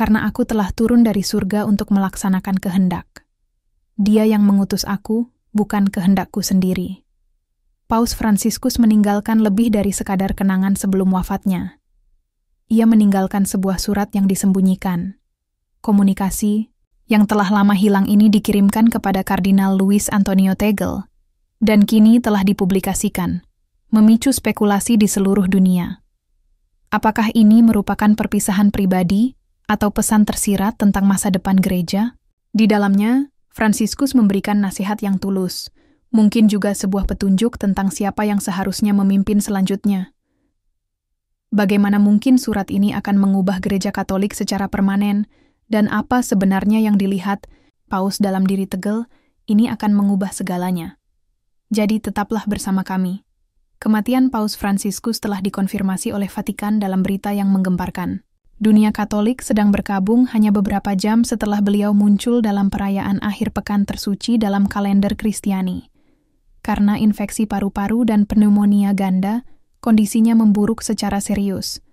karena aku telah turun dari surga untuk melaksanakan kehendak. Dia yang mengutus aku, bukan kehendakku sendiri. Paus Fransiskus meninggalkan lebih dari sekadar kenangan sebelum wafatnya. Ia meninggalkan sebuah surat yang disembunyikan. Komunikasi yang telah lama hilang ini dikirimkan kepada Kardinal Luis Antonio Teggel, dan kini telah dipublikasikan, memicu spekulasi di seluruh dunia. Apakah ini merupakan perpisahan pribadi atau pesan tersirat tentang masa depan gereja? Di dalamnya, Fransiskus memberikan nasihat yang tulus, mungkin juga sebuah petunjuk tentang siapa yang seharusnya memimpin selanjutnya. Bagaimana mungkin surat ini akan mengubah gereja Katolik secara permanen, dan apa sebenarnya yang dilihat Paus dalam diri Teggel, ini akan mengubah segalanya. Jadi tetaplah bersama kami. Kematian Paus Fransiskus telah dikonfirmasi oleh Vatikan dalam berita yang menggemparkan. Dunia Katolik sedang berkabung hanya beberapa jam setelah beliau muncul dalam perayaan akhir pekan tersuci dalam kalender Kristiani. Karena infeksi paru-paru dan pneumonia ganda, kondisinya memburuk secara serius.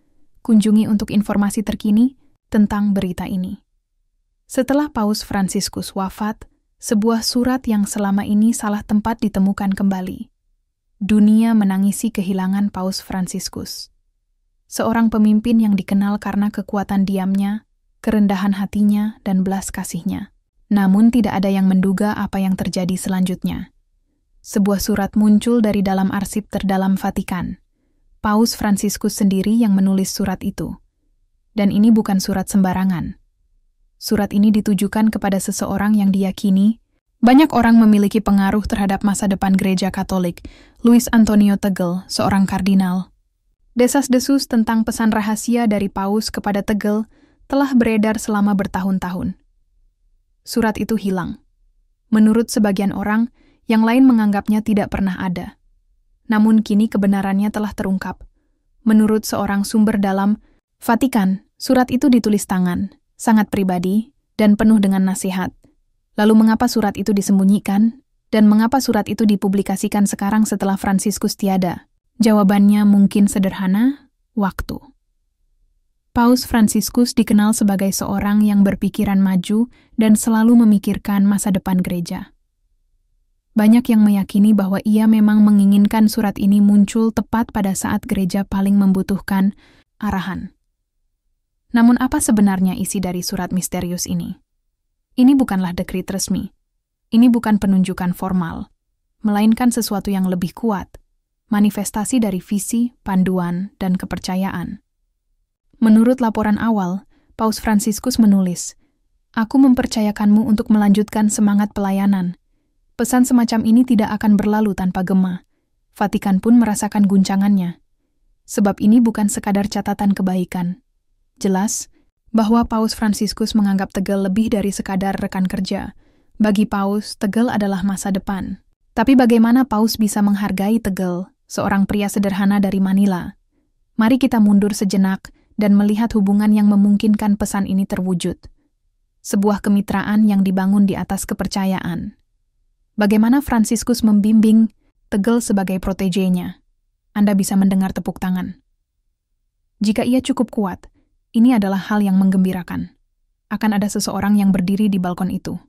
Kunjungi untuk informasi terkini tentang berita ini. Setelah Paus Fransiskus wafat, sebuah surat yang selama ini salah tempat ditemukan kembali. Dunia menangisi kehilangan Paus Fransiskus. Seorang pemimpin yang dikenal karena kekuatan diamnya, kerendahan hatinya, dan belas kasihnya. Namun tidak ada yang menduga apa yang terjadi selanjutnya. Sebuah surat muncul dari dalam arsip terdalam Vatikan. Paus Fransiskus sendiri yang menulis surat itu. Dan ini bukan surat sembarangan. Surat ini ditujukan kepada seseorang yang diyakini banyak orang memiliki pengaruh terhadap masa depan gereja Katolik, Luis Antonio Teggel, seorang kardinal. Desas-desus tentang pesan rahasia dari Paus kepada Teggel telah beredar selama bertahun-tahun. Surat itu hilang. Menurut sebagian orang, yang lain menganggapnya tidak pernah ada. Namun kini kebenarannya telah terungkap. Menurut seorang sumber dalam Vatikan, surat itu ditulis tangan, sangat pribadi, dan penuh dengan nasihat. Lalu mengapa surat itu disembunyikan? Dan mengapa surat itu dipublikasikan sekarang setelah Fransiskus tiada? Jawabannya mungkin sederhana, waktu. Paus Fransiskus dikenal sebagai seorang yang berpikiran maju dan selalu memikirkan masa depan gereja. Banyak yang meyakini bahwa ia memang menginginkan surat ini muncul tepat pada saat gereja paling membutuhkan arahan. Namun apa sebenarnya isi dari surat misterius ini? Ini bukanlah dekrit resmi. Ini bukan penunjukan formal, melainkan sesuatu yang lebih kuat, manifestasi dari visi, panduan, dan kepercayaan. Menurut laporan awal, Paus Fransiskus menulis, "Aku mempercayakanmu untuk melanjutkan semangat pelayanan. Pesan semacam ini tidak akan berlalu tanpa gema. Vatikan pun merasakan guncangannya. Sebab ini bukan sekadar catatan kebaikan. Jelas bahwa Paus Fransiskus menganggap Teggel lebih dari sekadar rekan kerja. Bagi Paus, Teggel adalah masa depan. Tapi bagaimana Paus bisa menghargai Teggel, seorang pria sederhana dari Manila? Mari kita mundur sejenak dan melihat hubungan yang memungkinkan pesan ini terwujud. Sebuah kemitraan yang dibangun di atas kepercayaan. Bagaimana Fransiskus membimbing Teggel sebagai protegenya? Anda bisa mendengar tepuk tangan. Jika ia cukup kuat, ini adalah hal yang menggembirakan. Akan ada seseorang yang berdiri di balkon itu.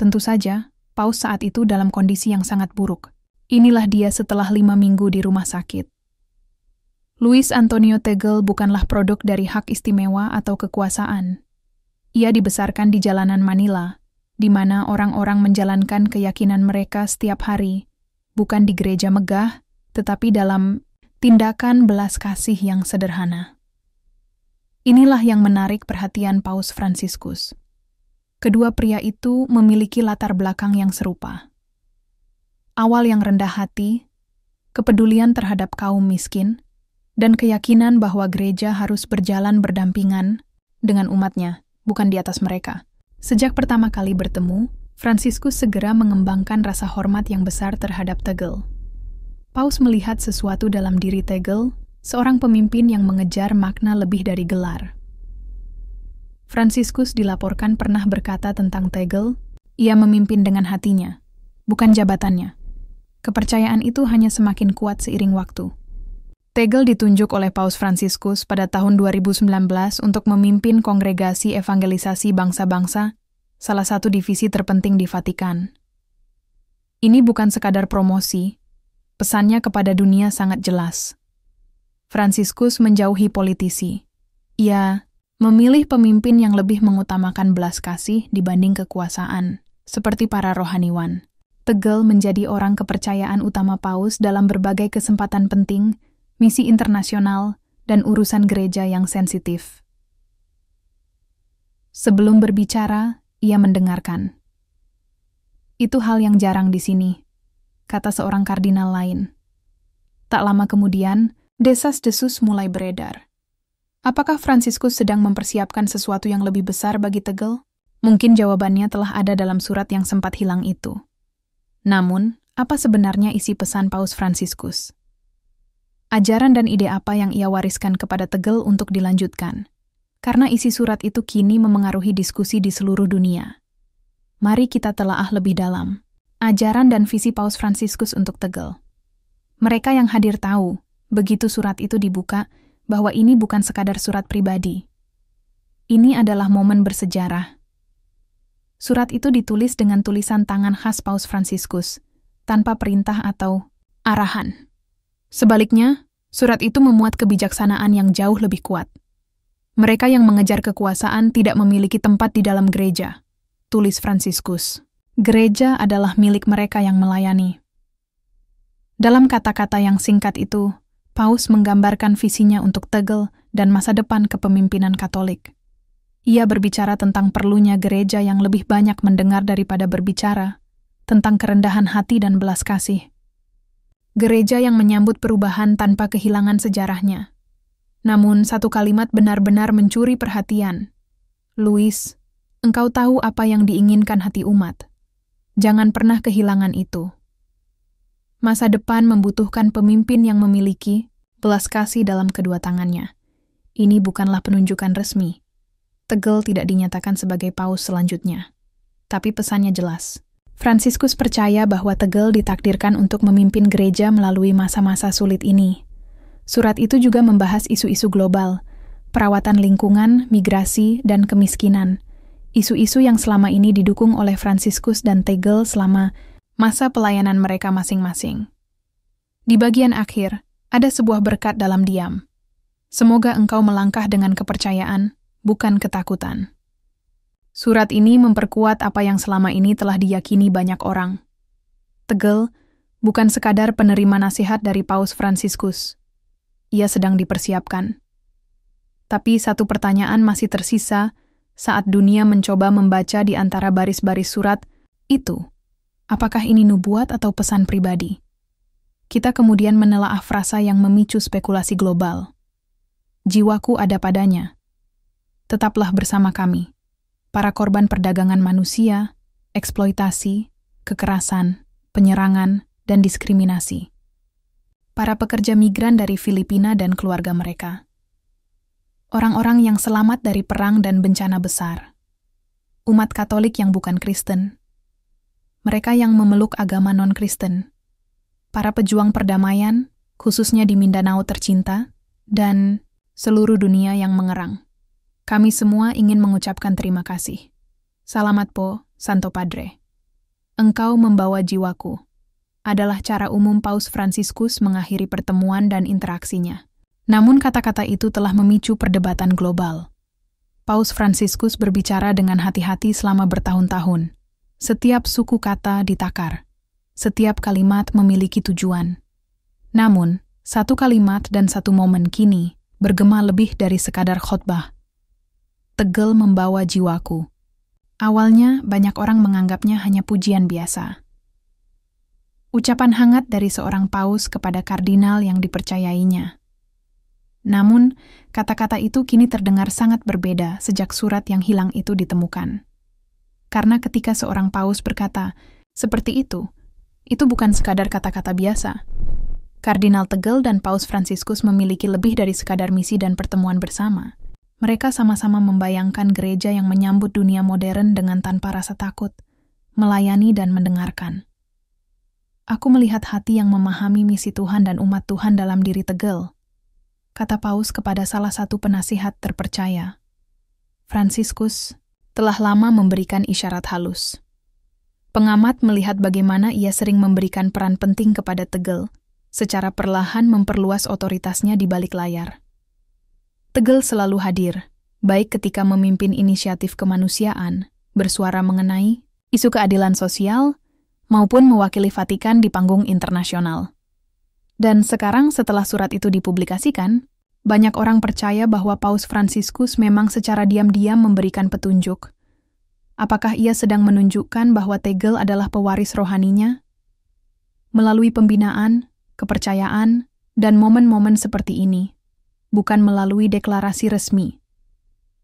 Tentu saja, Paus saat itu dalam kondisi yang sangat buruk. Inilah dia setelah 5 minggu di rumah sakit. Luis Antonio Teggel bukanlah produk dari hak istimewa atau kekuasaan. Ia dibesarkan di jalanan Manila, di mana orang-orang menjalankan keyakinan mereka setiap hari, bukan di gereja megah, tetapi dalam tindakan belas kasih yang sederhana. Inilah yang menarik perhatian Paus Fransiskus. Kedua pria itu memiliki latar belakang yang serupa. Awal yang rendah hati, kepedulian terhadap kaum miskin, dan keyakinan bahwa gereja harus berjalan berdampingan dengan umatnya, bukan di atas mereka. Sejak pertama kali bertemu, Fransiskus segera mengembangkan rasa hormat yang besar terhadap Teggel. Paus melihat sesuatu dalam diri Teggel, seorang pemimpin yang mengejar makna lebih dari gelar. Fransiskus dilaporkan pernah berkata tentang Teggel, ia memimpin dengan hatinya, bukan jabatannya. Kepercayaan itu hanya semakin kuat seiring waktu. Tegel ditunjuk oleh Paus Fransiskus pada tahun 2019 untuk memimpin Kongregasi Evangelisasi Bangsa-Bangsa, salah satu divisi terpenting di Vatikan. Ini bukan sekadar promosi, pesannya kepada dunia sangat jelas. Fransiskus menjauhi politisi. Ia memilih pemimpin yang lebih mengutamakan belas kasih dibanding kekuasaan, seperti para rohaniwan. Tegel menjadi orang kepercayaan utama Paus dalam berbagai kesempatan penting, misi internasional, dan urusan gereja yang sensitif. Sebelum berbicara, ia mendengarkan. Itu hal yang jarang di sini, kata seorang kardinal lain. Tak lama kemudian, desas-desus mulai beredar. Apakah Fransiskus sedang mempersiapkan sesuatu yang lebih besar bagi Tegel? Mungkin jawabannya telah ada dalam surat yang sempat hilang itu. Namun, apa sebenarnya isi pesan Paus Fransiskus? Ajaran dan ide apa yang ia wariskan kepada Tegel untuk dilanjutkan? Karena isi surat itu kini memengaruhi diskusi di seluruh dunia. Mari kita telaah lebih dalam. Ajaran dan visi Paus Fransiskus untuk Tegel. Mereka yang hadir tahu, begitu surat itu dibuka, bahwa ini bukan sekadar surat pribadi. Ini adalah momen bersejarah. Surat itu ditulis dengan tulisan tangan khas Paus Fransiskus, tanpa perintah atau arahan. Sebaliknya, surat itu memuat kebijaksanaan yang jauh lebih kuat. Mereka yang mengejar kekuasaan tidak memiliki tempat di dalam gereja, tulis Fransiskus. Gereja adalah milik mereka yang melayani. Dalam kata-kata yang singkat itu, Paus menggambarkan visinya untuk Tegel dan masa depan kepemimpinan Katolik. Ia berbicara tentang perlunya gereja yang lebih banyak mendengar daripada berbicara, tentang kerendahan hati dan belas kasih. Gereja yang menyambut perubahan tanpa kehilangan sejarahnya. Namun satu kalimat benar-benar mencuri perhatian. Louis, engkau tahu apa yang diinginkan hati umat. Jangan pernah kehilangan itu. Masa depan membutuhkan pemimpin yang memiliki belas kasih dalam kedua tangannya. Ini bukanlah penunjukan resmi. Tegel tidak dinyatakan sebagai paus selanjutnya. Tapi pesannya jelas. Fransiskus percaya bahwa Tegel ditakdirkan untuk memimpin gereja melalui masa-masa sulit ini. Surat itu juga membahas isu-isu global, perawatan lingkungan, migrasi, dan kemiskinan. Isu-isu yang selama ini didukung oleh Fransiskus dan Tegel selama masa pelayanan mereka masing-masing. Di bagian akhir, ada sebuah berkat dalam diam. Semoga engkau melangkah dengan kepercayaan, bukan ketakutan. Surat ini memperkuat apa yang selama ini telah diyakini banyak orang. Tegel bukan sekadar penerima nasihat dari Paus Fransiskus. Ia sedang dipersiapkan. Tapi satu pertanyaan masih tersisa saat dunia mencoba membaca di antara baris-baris surat itu. Apakah ini nubuat atau pesan pribadi? Kita kemudian menelaah frasa yang memicu spekulasi global. Jiwaku ada padanya. Tetaplah bersama kami. Para korban perdagangan manusia, eksploitasi, kekerasan, penyerangan, dan diskriminasi. Para pekerja migran dari Filipina dan keluarga mereka. Orang-orang yang selamat dari perang dan bencana besar. Umat Katolik yang bukan Kristen. Mereka yang memeluk agama non-Kristen. Para pejuang perdamaian, khususnya di Mindanao tercinta, dan seluruh dunia yang mengerang. Kami semua ingin mengucapkan terima kasih. Salamat po, Santo Padre. Engkau membawa jiwaku. Adalah cara umum Paus Fransiskus mengakhiri pertemuan dan interaksinya. Namun kata-kata itu telah memicu perdebatan global. Paus Fransiskus berbicara dengan hati-hati selama bertahun-tahun. Setiap suku kata ditakar. Setiap kalimat memiliki tujuan. Namun, satu kalimat dan satu momen kini bergema lebih dari sekadar khotbah. Tegel membawa jiwaku. Awalnya, banyak orang menganggapnya hanya pujian biasa. Ucapan hangat dari seorang paus kepada kardinal yang dipercayainya. Namun, kata-kata itu kini terdengar sangat berbeda sejak surat yang hilang itu ditemukan. Karena ketika seorang paus berkata, seperti itu bukan sekadar kata-kata biasa. Kardinal Tegel dan Paus Fransiskus memiliki lebih dari sekadar misi dan pertemuan bersama. Mereka sama-sama membayangkan gereja yang menyambut dunia modern dengan tanpa rasa takut, melayani dan mendengarkan. Aku melihat hati yang memahami misi Tuhan dan umat Tuhan dalam diri Tegel, kata Paus kepada salah satu penasihat terpercaya. Fransiskus telah lama memberikan isyarat halus. Pengamat melihat bagaimana ia sering memberikan peran penting kepada Tegel, secara perlahan memperluas otoritasnya di balik layar. Tegel selalu hadir, baik ketika memimpin inisiatif kemanusiaan, bersuara mengenai isu keadilan sosial, maupun mewakili Vatikan di panggung internasional. Dan sekarang setelah surat itu dipublikasikan, banyak orang percaya bahwa Paus Fransiskus memang secara diam-diam memberikan petunjuk. Apakah ia sedang menunjukkan bahwa Tegel adalah pewaris rohaninya? Melalui pembinaan, kepercayaan, dan momen-momen seperti ini, bukan melalui deklarasi resmi.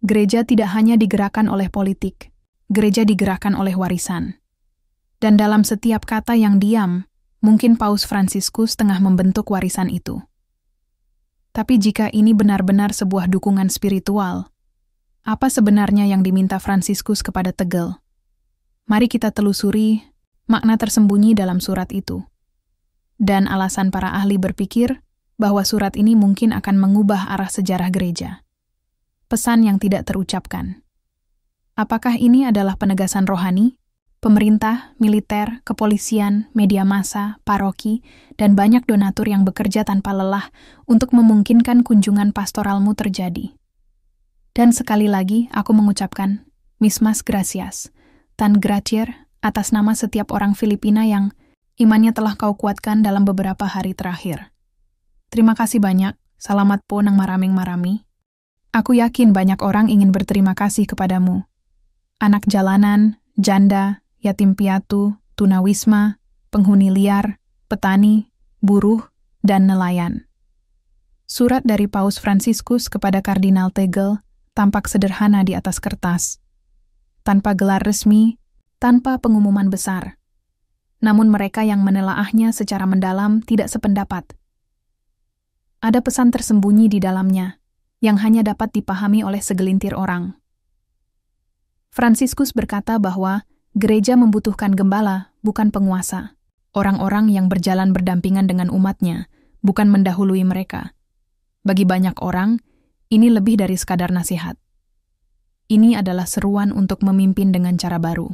Gereja tidak hanya digerakkan oleh politik, gereja digerakkan oleh warisan. Dan dalam setiap kata yang diam, mungkin Paus Fransiskus tengah membentuk warisan itu. Tapi jika ini benar-benar sebuah dukungan spiritual, apa sebenarnya yang diminta Fransiskus kepada Tegel? Mari kita telusuri makna tersembunyi dalam surat itu. Dan alasan para ahli berpikir bahwa surat ini mungkin akan mengubah arah sejarah gereja. Pesan yang tidak terucapkan. Apakah ini adalah penegasan rohani? Pemerintah, militer, kepolisian, media massa, paroki, dan banyak donatur yang bekerja tanpa lelah untuk memungkinkan kunjungan pastoralmu terjadi. Dan sekali lagi, aku mengucapkan, Mismas Gracias, Tan Gracier, atas nama setiap orang Filipina yang imannya telah kau kuatkan dalam beberapa hari terakhir. Terima kasih banyak, salamat po nang maraming-marami. Aku yakin banyak orang ingin berterima kasih kepadamu. Anak jalanan, janda, yatim piatu, tunawisma, penghuni liar, petani, buruh, dan nelayan. Surat dari Paus Fransiskus kepada Kardinal Tegel tampak sederhana di atas kertas, tanpa gelar resmi, tanpa pengumuman besar. Namun mereka yang menelaahnya secara mendalam tidak sependapat. Ada pesan tersembunyi di dalamnya, yang hanya dapat dipahami oleh segelintir orang. Fransiskus berkata bahwa gereja membutuhkan gembala, bukan penguasa. Orang-orang yang berjalan berdampingan dengan umatnya, bukan mendahului mereka. Bagi banyak orang, ini lebih dari sekadar nasihat. Ini adalah seruan untuk memimpin dengan cara baru.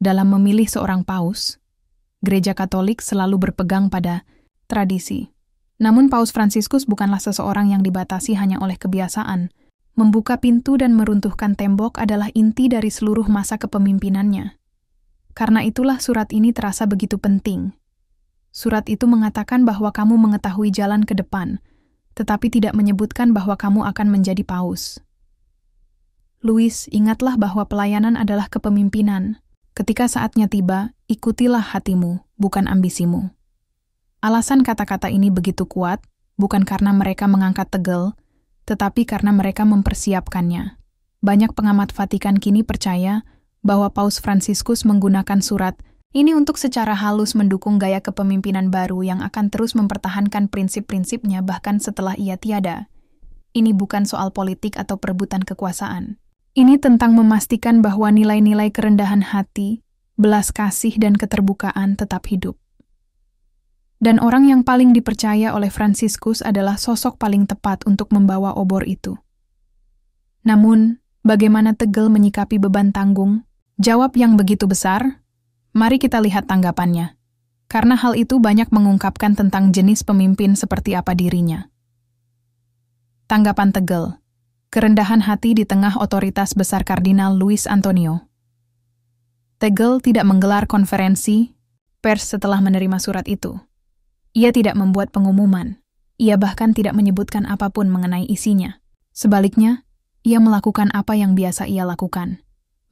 Dalam memilih seorang paus, Gereja Katolik selalu berpegang pada tradisi. Namun Paus Fransiskus bukanlah seseorang yang dibatasi hanya oleh kebiasaan. Membuka pintu dan meruntuhkan tembok adalah inti dari seluruh masa kepemimpinannya. Karena itulah surat ini terasa begitu penting. Surat itu mengatakan bahwa kamu mengetahui jalan ke depan, tetapi tidak menyebutkan bahwa kamu akan menjadi paus. Louis, ingatlah bahwa pelayanan adalah kepemimpinan. Ketika saatnya tiba, ikutilah hatimu, bukan ambisimu. Alasan kata-kata ini begitu kuat, bukan karena mereka mengangkat Tegel, tetapi karena mereka mempersiapkannya. Banyak pengamat Vatikan kini percaya bahwa Paus Fransiskus menggunakan surat ini untuk secara halus mendukung gaya kepemimpinan baru yang akan terus mempertahankan prinsip-prinsipnya bahkan setelah ia tiada. Ini bukan soal politik atau perebutan kekuasaan. Ini tentang memastikan bahwa nilai-nilai kerendahan hati, belas kasih, dan keterbukaan tetap hidup. Dan orang yang paling dipercaya oleh Fransiskus adalah sosok paling tepat untuk membawa obor itu. Namun, bagaimana Tegel menyikapi beban tanggung, jawab yang begitu besar? Mari kita lihat tanggapannya. Karena hal itu banyak mengungkapkan tentang jenis pemimpin seperti apa dirinya. Tanggapan Tegel. Kerendahan hati di tengah otoritas besar Kardinal Luis Antonio. Tegel tidak menggelar konferensi pers setelah menerima surat itu. Ia tidak membuat pengumuman. Ia bahkan tidak menyebutkan apapun mengenai isinya. Sebaliknya, ia melakukan apa yang biasa ia lakukan,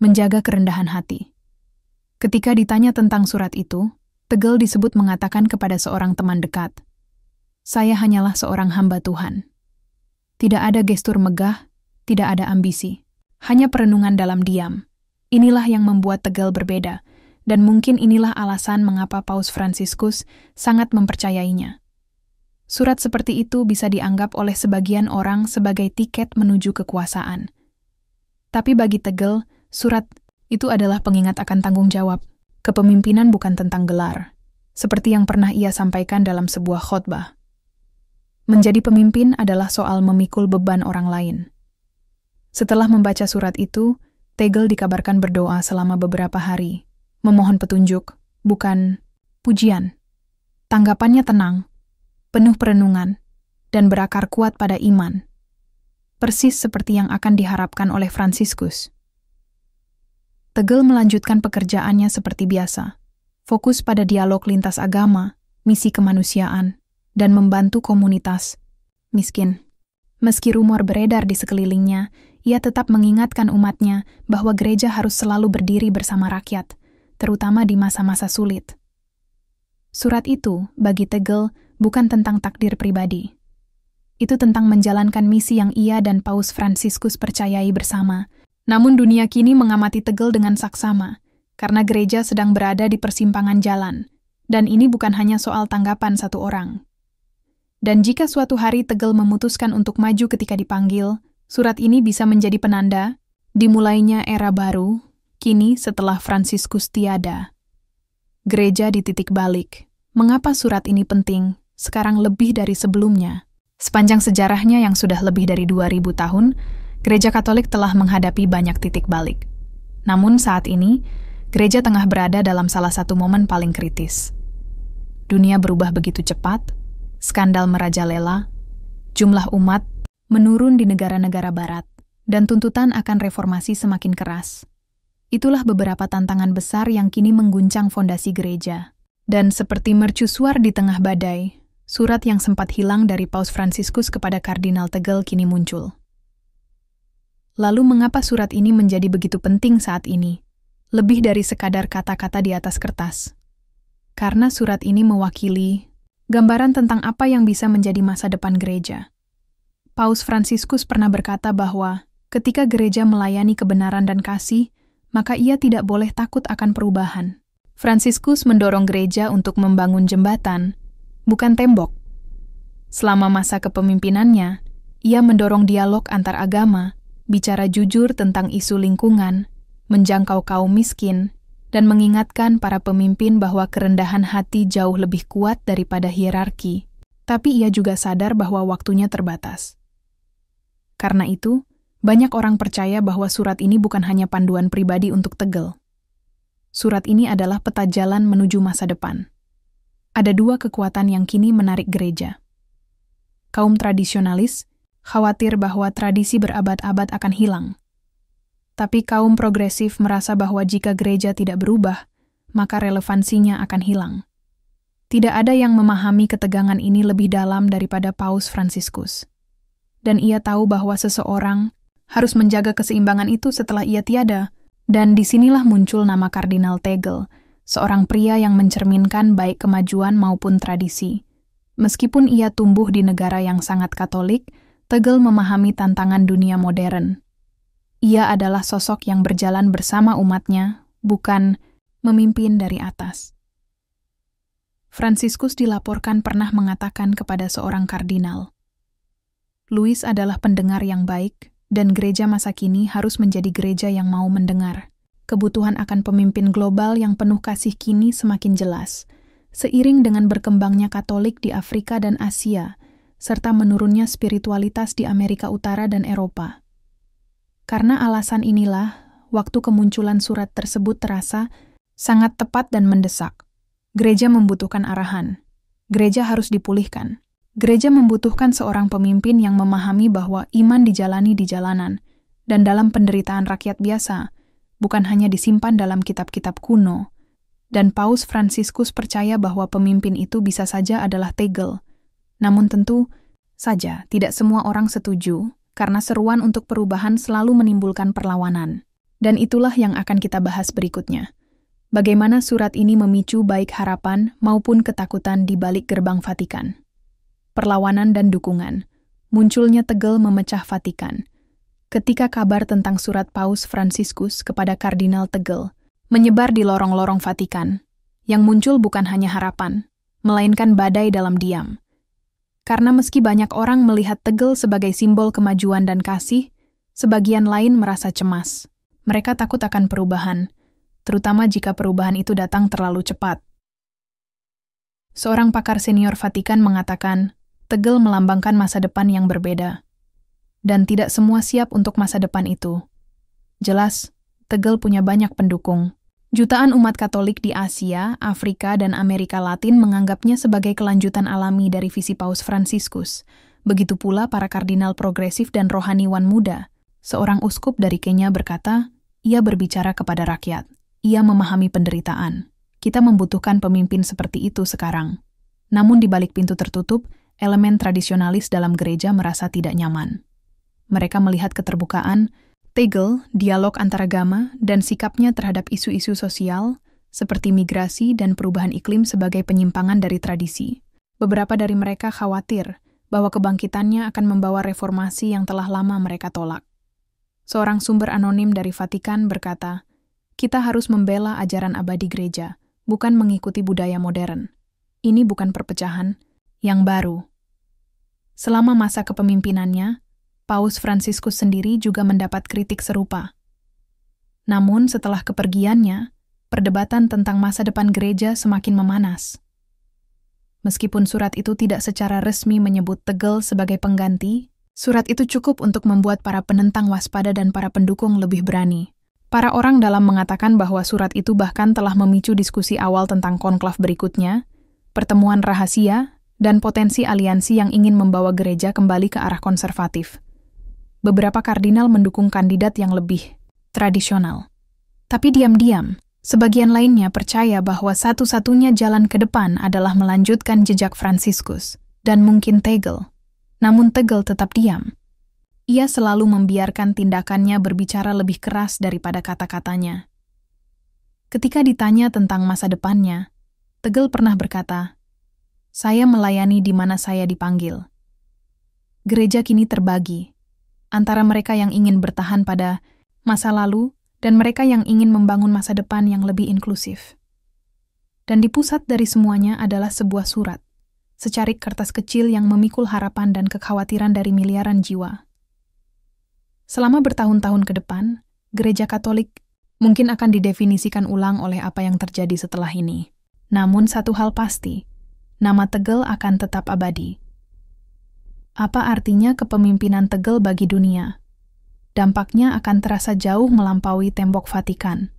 menjaga kerendahan hati. Ketika ditanya tentang surat itu, Tegel disebut mengatakan kepada seorang teman dekat, "Saya hanyalah seorang hamba Tuhan." Tidak ada gestur megah, tidak ada ambisi, hanya perenungan dalam diam. Inilah yang membuat Tegel berbeda, dan mungkin inilah alasan mengapa Paus Fransiskus sangat mempercayainya. Surat seperti itu bisa dianggap oleh sebagian orang sebagai tiket menuju kekuasaan. Tapi bagi Tegel, surat itu adalah pengingat akan tanggung jawab. Kepemimpinan bukan tentang gelar, seperti yang pernah ia sampaikan dalam sebuah khotbah. Menjadi pemimpin adalah soal memikul beban orang lain. Setelah membaca surat itu, Tegel dikabarkan berdoa selama beberapa hari, memohon petunjuk, bukan pujian. Tanggapannya tenang, penuh perenungan, dan berakar kuat pada iman. Persis seperti yang akan diharapkan oleh Fransiskus. Tegel melanjutkan pekerjaannya seperti biasa, fokus pada dialog lintas agama, misi kemanusiaan, dan membantu komunitas miskin. Meski rumor beredar di sekelilingnya, ia tetap mengingatkan umatnya bahwa gereja harus selalu berdiri bersama rakyat, terutama di masa-masa sulit. Surat itu, bagi Tegel, bukan tentang takdir pribadi. Itu tentang menjalankan misi yang ia dan Paus Fransiskus percayai bersama. Namun dunia kini mengamati Tegel dengan saksama, karena gereja sedang berada di persimpangan jalan, dan ini bukan hanya soal tanggapan satu orang. Dan jika suatu hari Tegel memutuskan untuk maju ketika dipanggil, surat ini bisa menjadi penanda dimulainya era baru, kini setelah Fransiskus tiada. Gereja di titik balik. Mengapa surat ini penting, sekarang lebih dari sebelumnya? Sepanjang sejarahnya yang sudah lebih dari 2000 tahun, Gereja Katolik telah menghadapi banyak titik balik. Namun saat ini, gereja tengah berada dalam salah satu momen paling kritis. Dunia berubah begitu cepat, skandal merajalela, jumlah umat menurun di negara-negara barat, dan tuntutan akan reformasi semakin keras. Itulah beberapa tantangan besar yang kini mengguncang fondasi gereja. Dan seperti mercusuar di tengah badai, surat yang sempat hilang dari Paus Fransiskus kepada Kardinal Tegel kini muncul. Lalu mengapa surat ini menjadi begitu penting saat ini? Lebih dari sekadar kata-kata di atas kertas. Karena surat ini mewakili gambaran tentang apa yang bisa menjadi masa depan gereja. Paus Fransiskus pernah berkata bahwa ketika gereja melayani kebenaran dan kasih, maka ia tidak boleh takut akan perubahan. Fransiskus mendorong gereja untuk membangun jembatan, bukan tembok. Selama masa kepemimpinannya, ia mendorong dialog antar agama, bicara jujur tentang isu lingkungan, menjangkau kaum miskin, dan mengingatkan para pemimpin bahwa kerendahan hati jauh lebih kuat daripada hierarki. Tapi ia juga sadar bahwa waktunya terbatas. Karena itu, banyak orang percaya bahwa surat ini bukan hanya panduan pribadi untuk Tegel. Surat ini adalah peta jalan menuju masa depan. Ada dua kekuatan yang kini menarik gereja. Kaum tradisionalis khawatir bahwa tradisi berabad-abad akan hilang. Tapi kaum progresif merasa bahwa jika gereja tidak berubah, maka relevansinya akan hilang. Tidak ada yang memahami ketegangan ini lebih dalam daripada Paus Fransiskus. Dan ia tahu bahwa seseorang harus menjaga keseimbangan itu setelah ia tiada. Dan disinilah muncul nama Kardinal Tegel, seorang pria yang mencerminkan baik kemajuan maupun tradisi. Meskipun ia tumbuh di negara yang sangat Katolik, Tegel memahami tantangan dunia modern. Ia adalah sosok yang berjalan bersama umatnya, bukan memimpin dari atas. Fransiskus dilaporkan pernah mengatakan kepada seorang kardinal, "Louis adalah pendengar yang baik, dan gereja masa kini harus menjadi gereja yang mau mendengar. Kebutuhan akan pemimpin global yang penuh kasih kini semakin jelas, seiring dengan berkembangnya Katolik di Afrika dan Asia, serta menurunnya spiritualitas di Amerika Utara dan Eropa." Karena alasan inilah, waktu kemunculan surat tersebut terasa sangat tepat dan mendesak. Gereja membutuhkan arahan. Gereja harus dipulihkan. Gereja membutuhkan seorang pemimpin yang memahami bahwa iman dijalani di jalanan dan dalam penderitaan rakyat biasa, bukan hanya disimpan dalam kitab-kitab kuno. Dan Paus Fransiskus percaya bahwa pemimpin itu bisa saja adalah Tegel. Namun tentu saja tidak semua orang setuju, karena seruan untuk perubahan selalu menimbulkan perlawanan. Dan itulah yang akan kita bahas berikutnya. Bagaimana surat ini memicu baik harapan maupun ketakutan di balik gerbang Vatikan. Perlawanan dan dukungan. Munculnya Tegel memecah Vatikan. Ketika kabar tentang surat Paus Fransiskus kepada Kardinal Tegel menyebar di lorong-lorong Vatikan, yang muncul bukan hanya harapan, melainkan badai dalam diam. Karena meski banyak orang melihat Tegel sebagai simbol kemajuan dan kasih, sebagian lain merasa cemas. Mereka takut akan perubahan, terutama jika perubahan itu datang terlalu cepat. Seorang pakar senior Vatikan mengatakan, Tegel melambangkan masa depan yang berbeda. Dan tidak semua siap untuk masa depan itu. Jelas, Tegel punya banyak pendukung. Jutaan umat Katolik di Asia, Afrika, dan Amerika Latin menganggapnya sebagai kelanjutan alami dari visi Paus Fransiskus. Begitu pula para kardinal progresif dan rohaniwan muda. Seorang uskup dari Kenya berkata, ia berbicara kepada rakyat. Ia memahami penderitaan. Kita membutuhkan pemimpin seperti itu sekarang. Namun di balik pintu tertutup, elemen tradisionalis dalam gereja merasa tidak nyaman. Mereka melihat keterbukaan, Tegel, dialog antaragama, dan sikapnya terhadap isu-isu sosial, seperti migrasi dan perubahan iklim sebagai penyimpangan dari tradisi. Beberapa dari mereka khawatir bahwa kebangkitannya akan membawa reformasi yang telah lama mereka tolak. Seorang sumber anonim dari Vatikan berkata, kita harus membela ajaran abadi gereja, bukan mengikuti budaya modern. Ini bukan perpecahan, yang baru. Selama masa kepemimpinannya, Paus Fransiskus sendiri juga mendapat kritik serupa. Namun setelah kepergiannya, perdebatan tentang masa depan gereja semakin memanas. Meskipun surat itu tidak secara resmi menyebut Tegel sebagai pengganti, surat itu cukup untuk membuat para penentang waspada dan para pendukung lebih berani. Para orang dalam mengatakan bahwa surat itu bahkan telah memicu diskusi awal tentang konklav berikutnya, pertemuan rahasia, dan potensi aliansi yang ingin membawa gereja kembali ke arah konservatif. Beberapa kardinal mendukung kandidat yang lebih tradisional. Tapi diam-diam, sebagian lainnya percaya bahwa satu-satunya jalan ke depan adalah melanjutkan jejak Fransiskus, dan mungkin Tegel. Namun Tegel tetap diam. Ia selalu membiarkan tindakannya berbicara lebih keras daripada kata-katanya. Ketika ditanya tentang masa depannya, Tegel pernah berkata, saya melayani di mana saya dipanggil. Gereja kini terbagi antara mereka yang ingin bertahan pada masa lalu dan mereka yang ingin membangun masa depan yang lebih inklusif. Dan di pusat dari semuanya adalah sebuah surat, secarik kertas kecil yang memikul harapan dan kekhawatiran dari miliaran jiwa. Selama bertahun-tahun ke depan, Gereja Katolik mungkin akan didefinisikan ulang oleh apa yang terjadi setelah ini. Namun satu hal pasti, nama Tegel akan tetap abadi. Apa artinya kepemimpinan Tegel bagi dunia? Dampaknya akan terasa jauh melampaui tembok Vatikan.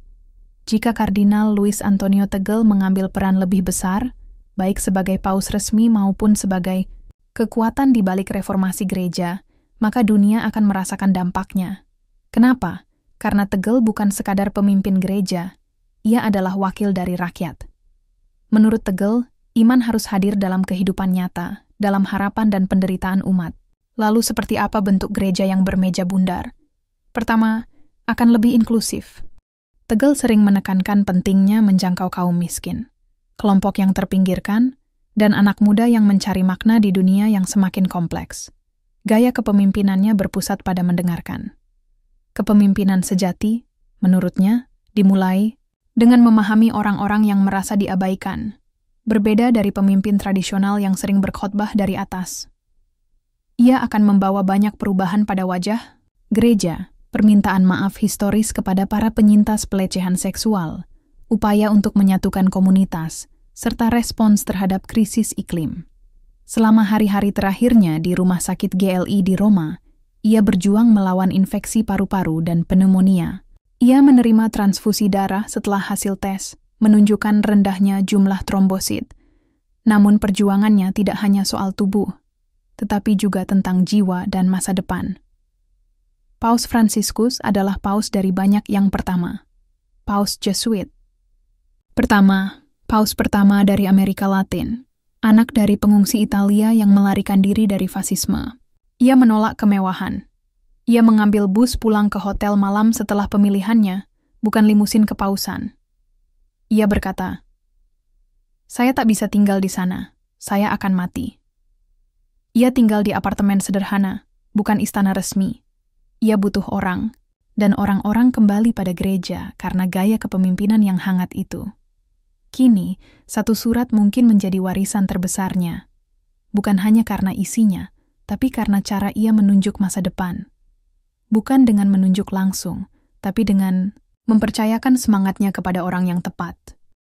Jika Kardinal Luis Antonio Tegel mengambil peran lebih besar, baik sebagai paus resmi maupun sebagai kekuatan di balik reformasi gereja, maka dunia akan merasakan dampaknya. Kenapa? Karena Tegel bukan sekadar pemimpin gereja, ia adalah wakil dari rakyat. Menurut Tegel, iman harus hadir dalam kehidupan nyata, dalam harapan dan penderitaan umat. Lalu seperti apa bentuk gereja yang bermeja bundar? Pertama, akan lebih inklusif. Tegel sering menekankan pentingnya menjangkau kaum miskin, kelompok yang terpinggirkan, dan anak muda yang mencari makna di dunia yang semakin kompleks. Gaya kepemimpinannya berpusat pada mendengarkan. Kepemimpinan sejati, menurutnya, dimulai dengan memahami orang-orang yang merasa diabaikan, berbeda dari pemimpin tradisional yang sering berkhotbah dari atas. Ia akan membawa banyak perubahan pada wajah gereja, permintaan maaf historis kepada para penyintas pelecehan seksual, upaya untuk menyatukan komunitas, serta respons terhadap krisis iklim. Selama hari-hari terakhirnya di Rumah Sakit GLI di Roma, ia berjuang melawan infeksi paru-paru dan pneumonia. Ia menerima transfusi darah setelah hasil tes menunjukkan rendahnya jumlah trombosit. Namun perjuangannya tidak hanya soal tubuh, tetapi juga tentang jiwa dan masa depan. Paus Fransiskus adalah paus dari banyak yang pertama. Paus Jesuit. Pertama, paus pertama dari Amerika Latin, anak dari pengungsi Italia yang melarikan diri dari fasisme. Ia menolak kemewahan. Ia mengambil bus pulang ke hotel malam setelah pemilihannya, bukan limusin kepausan. Ia berkata, saya tak bisa tinggal di sana, saya akan mati. Ia tinggal di apartemen sederhana, bukan istana resmi. Ia butuh orang, dan orang-orang kembali pada gereja karena gaya kepemimpinan yang hangat itu. Kini, satu surat mungkin menjadi warisan terbesarnya, bukan hanya karena isinya, tapi karena cara ia menunjuk masa depan. Bukan dengan menunjuk langsung, tapi dengan mempercayakan semangatnya kepada orang yang tepat.